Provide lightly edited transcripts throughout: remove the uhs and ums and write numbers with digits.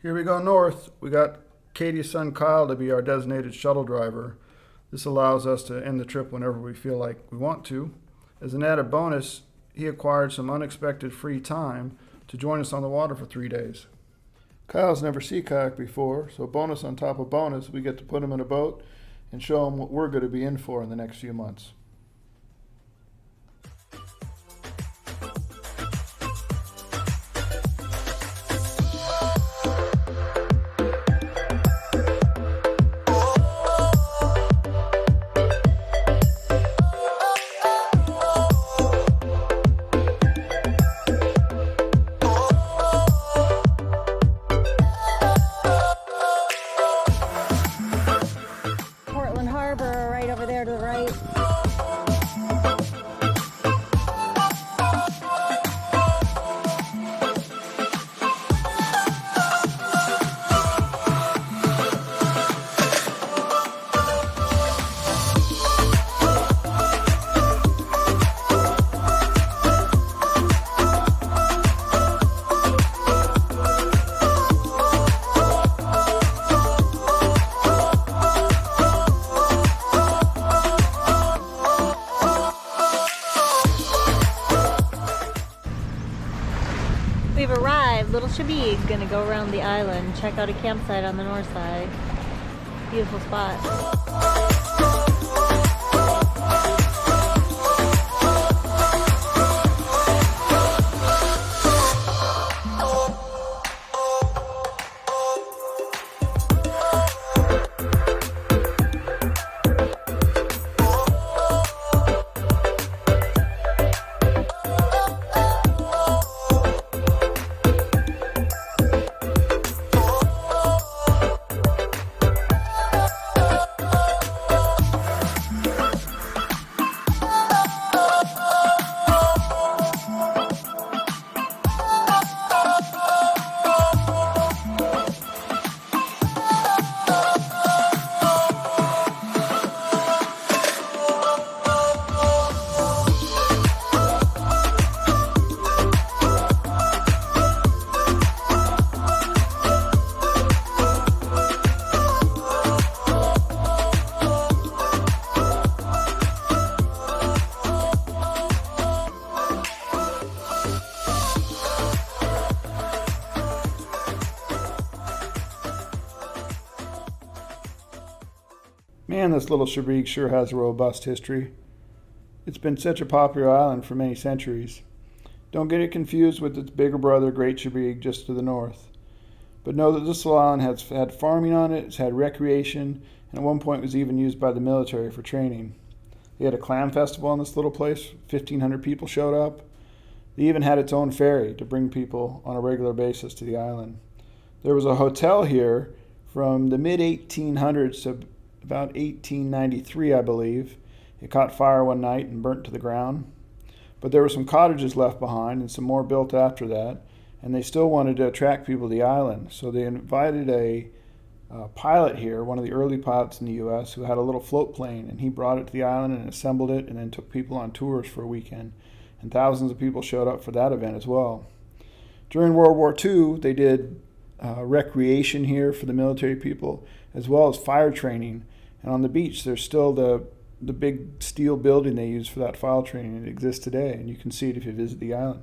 Here we go north. We got Katie's son Kyle to be our designated shuttle driver. This allows us to end the trip whenever we feel like we want to. As an added bonus, he acquired some unexpected free time to join us on the water for 3 days. Kyle's never sea kayaked before, so bonus on top of bonus, we get to put him in a boat and show him what we're going to be in for in the next few months. Portland Harbor right over there to the right. We've arrived. Little Shabig gonna go around the island, check out a campsite on the north side. Beautiful spot. Man, this little Shabig sure has a robust history. It's been such a popular island for many centuries. Don't get it confused with its bigger brother, Great Shabig, just to the north. But know that this little island has had farming on it, it's had recreation, and at one point was even used by the military for training. They had a clam festival on this little place, 1,500 people showed up. They even had its own ferry to bring people on a regular basis to the island. There was a hotel here from the mid-1800s to about 1893, I believe. It caught fire one night and burnt to the ground. But there were some cottages left behind and some more built after that, and they still wanted to attract people to the island. So they invited a pilot here, one of the early pilots in the U.S., who had a little float plane, and he brought it to the island and assembled it and then took people on tours for a weekend. And thousands of people showed up for that event as well. During World War II, they did recreation here for the military people, as well as fire training. And on the beach, there's still the big steel building they use for that fire training. It exists today, and you can see it if you visit the island.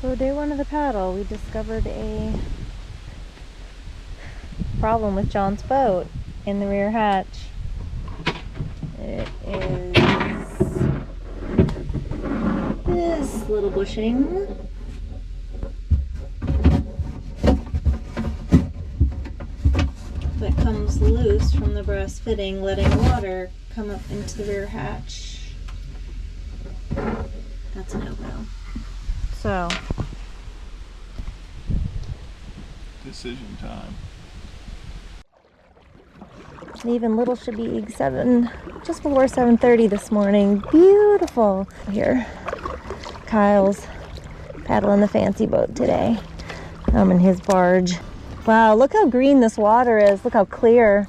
So day one of the paddle, we discovered a problem with John's boat in the rear hatch. It is this little bushing. That comes loose from the brass fitting, letting water come up into the rear hatch. That's a no-go. So decision time. Leaving Little Chebeague just before 7:30 this morning. Beautiful. Here, Kyle's paddling the fancy boat today. I'm in his barge. Wow, look how green this water is. Look how clear.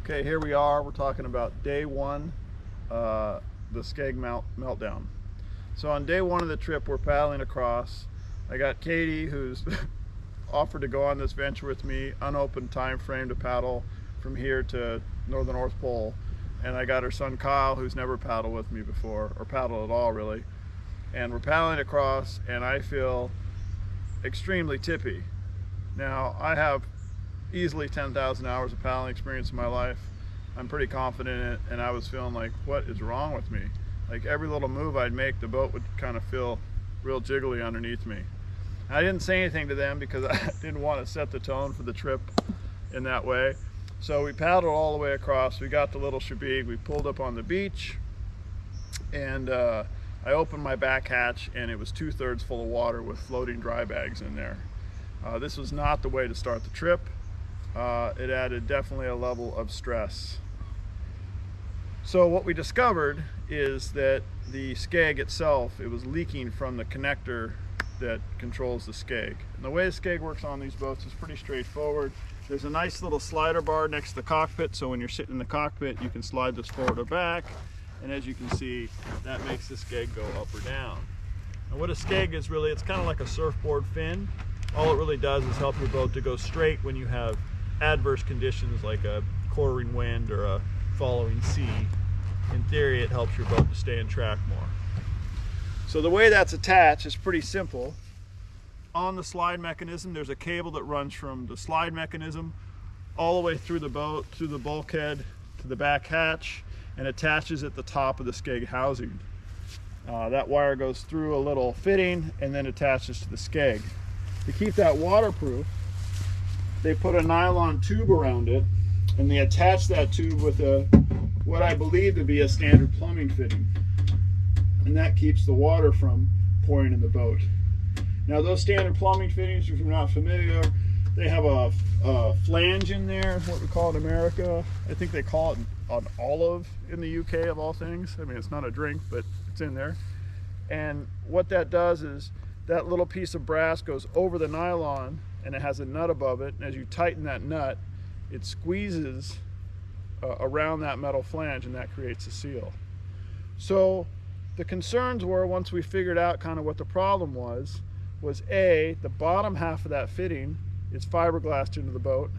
Okay, here we are. We're talking about day one, the Skeg meltdown. So on day one of the trip, we're paddling across. I got Katie, who's offered to go on this venture with me, unopened time frame to paddle from here to the North Pole. And I got her son Kyle, who's never paddled with me before, or paddled at all really. And we're paddling across, and I feel extremely tippy. Now, I have easily 10,000 hours of paddling experience in my life. I'm pretty confident in it, and I was feeling like, what is wrong with me? Like every little move I'd make, the boat would kind of feel real jiggly underneath me. I didn't say anything to them because I didn't want to set the tone for the trip in that way. So we paddled all the way across. We got to Little Chebeague. We pulled up on the beach, and I opened my back hatch, and it was 2/3 full of water with floating dry bags in there. This was not the way to start the trip. It added definitely a level of stress. So what we discovered is that the Skeg itself, it was leaking from the connector that controls the Skeg. And the way the Skeg works on these boats is pretty straightforward. There's a nice little slider bar next to the cockpit, so when you're sitting in the cockpit, you can slide this forward or back. And as you can see, that makes the Skeg go up or down. And what a Skeg is really, it's kind of like a surfboard fin. All it really does is help your boat to go straight when you have adverse conditions like a quartering wind or a following sea. In theory, it helps your boat to stay in track more. So the way that's attached is pretty simple. On the slide mechanism, there's a cable that runs from the slide mechanism all the way through the boat, through the bulkhead, to the back hatch, and attaches at the top of the Skeg housing. That wire goes through a little fitting and then attaches to the Skeg. To keep that waterproof, they put a nylon tube around it, and they attach that tube with what I believe to be a standard plumbing fitting. And that keeps the water from pouring in the boat. Now those standard plumbing fittings, if you're not familiar, they have a flange in there, what we call it in America. I think they call it an olive in the UK of all things. I mean, it's not a drink, but it's in there. And what that does is that little piece of brass goes over the nylon, and it has a nut above it, and as you tighten that nut, it squeezes around that metal flange, and that creates a seal. So the concerns were, once we figured out kind of what the problem was A, the bottom half of that fitting is fiberglassed into the boat,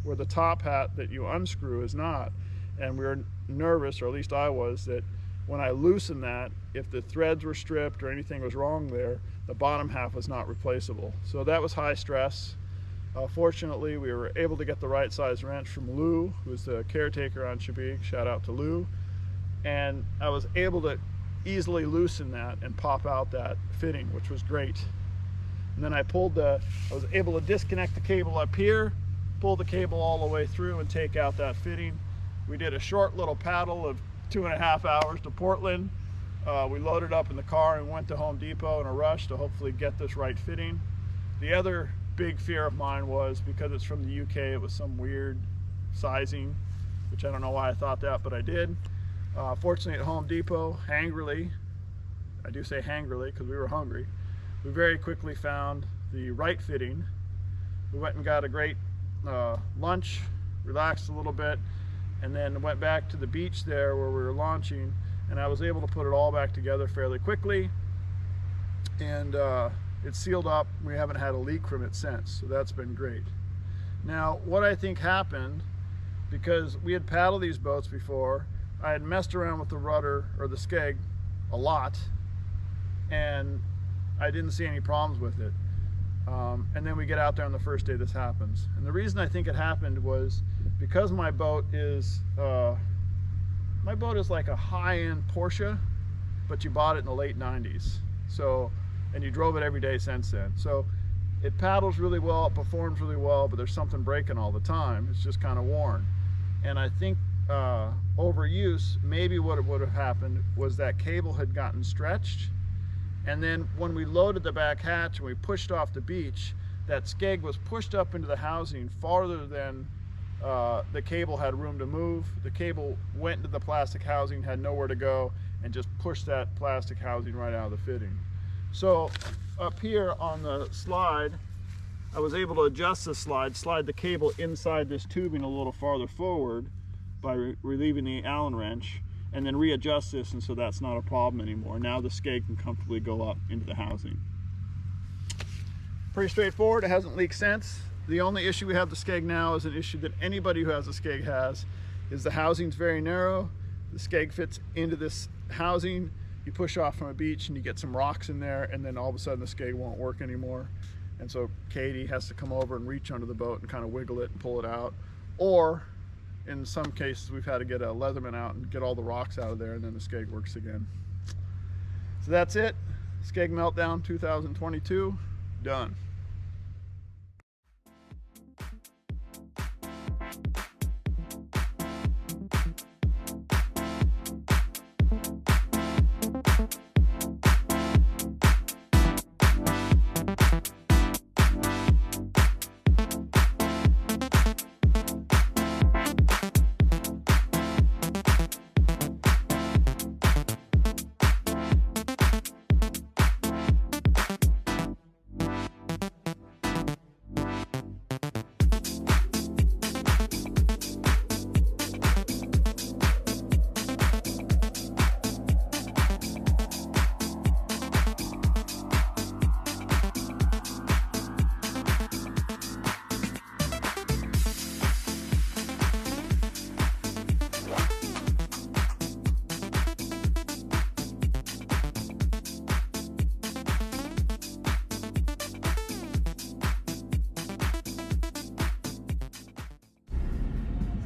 where the top hat that you unscrew is not. And we were nervous, or at least I was, that when I loosened that, if the threads were stripped or anything was wrong there, the bottom half was not replaceable. So that was high stress. Fortunately, we were able to get the right size wrench from Lou, who's the caretaker on Chebeague. Shout out to Lou. And I was able to easily loosen that and pop out that fitting, which was great. And then I was able to disconnect the cable up here, pull the cable all the way through and take out that fitting. We did a short little paddle of 2.5 hours to Portland. We loaded up in the car and went to Home Depot in a rush to hopefully get this right fitting. The other big fear of mine was, because it's from the UK, it was some weird sizing, which I don't know why I thought that, but I did. Fortunately at Home Depot, hangrily, I do say hangrily because we were hungry, we very quickly found the right fitting. We went and got a great lunch relaxed a little bit, and then went back to the beach there where we were launching, and I was able to put it all back together fairly quickly, and it's sealed up. We haven't had a leak from it since, so that's been great. Now, what I think happened, because we had paddled these boats before, I had messed around with the rudder or the skeg a lot, and I didn't see any problems with it. And then we get out there on the first day this happens. And the reason I think it happened was because my boat is like a high-end Porsche, but you bought it in the late 90s. So, and you drove it every day since then. So it paddles really well, it performs really well, but there's something breaking all the time. It's just kind of worn. And I think overuse, maybe what would have happened was that cable had gotten stretched, and then when we loaded the back hatch and we pushed off the beach, that skeg was pushed up into the housing farther than the cable had room to move. The cable went into the plastic housing, had nowhere to go, and just pushed that plastic housing right out of the fitting. So up here on the slide, I was able to adjust the slide the cable inside this tubing a little farther forward by relieving the Allen wrench, and then readjust this, and so that's not a problem anymore. Now the skeg can comfortably go up into the housing. Pretty straightforward. It hasn't leaked since. The only issue we have with the skeg now is an issue that anybody who has a skeg has, is the housing's very narrow. The skeg fits into this housing. You push off from a beach and you get some rocks in there, and then all of a sudden the skeg won't work anymore. And so Katie has to come over and reach under the boat and kind of wiggle it and pull it out. Or in some cases, we've had to get a Leatherman out and get all the rocks out of there, and then the skeg works again. So that's it. Skeg Meltdown 2022, done.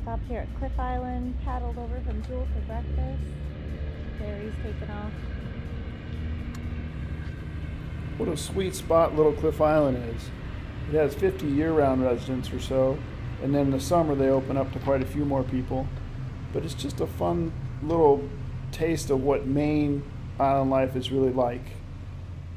Stopped here at Cliff Island, paddled over from Jewel for breakfast. Ferry's taken off. What a sweet spot Little Cliff Island is. It has 50 year-round residents or so, and then in the summer they open up to quite a few more people. But it's just a fun little taste of what Maine island life is really like.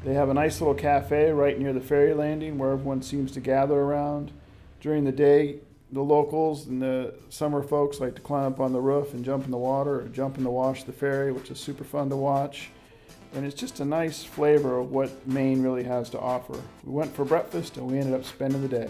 They have a nice little cafe right near the ferry landing where everyone seems to gather around. During the day, the locals and the summer folks like to climb up on the roof and jump in the water or jump in the wash of the ferry, which is super fun to watch. And it's just a nice flavor of what Maine really has to offer. We went for breakfast and we ended up spending the day.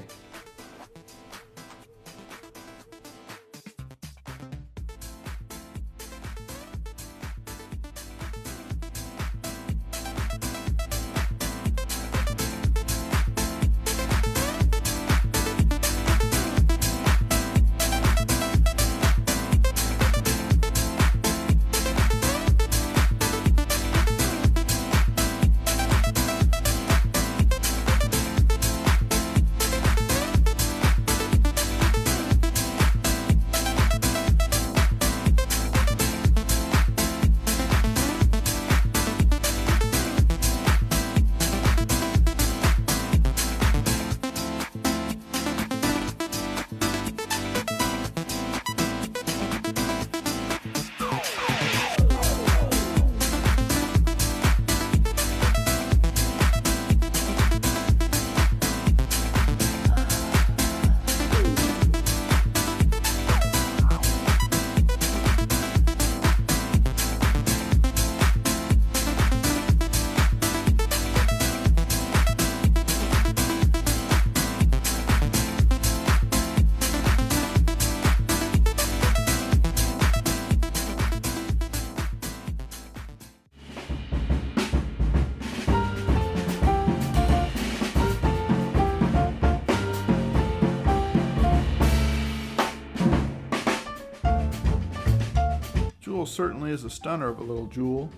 Almost certainly is a stunner of a little jewel.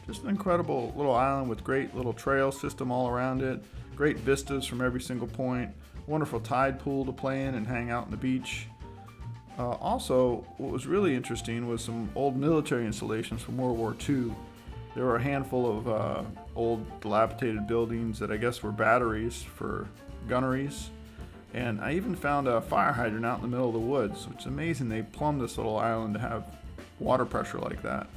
Just an incredible little island with great little trail system all around it, great vistas from every single point, wonderful tide pool to play in and hang out on the beach. Also, what was really interesting was some old military installations from World War II. There were a handful of old dilapidated buildings that I guess were batteries for gunneries. And I even found a fire hydrant out in the middle of the woods, which is amazing. They plumbed this little island to have water pressure like that.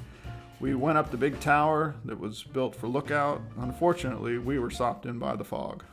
We went up the big tower that was built for lookout. Unfortunately, we were sopped in by the fog.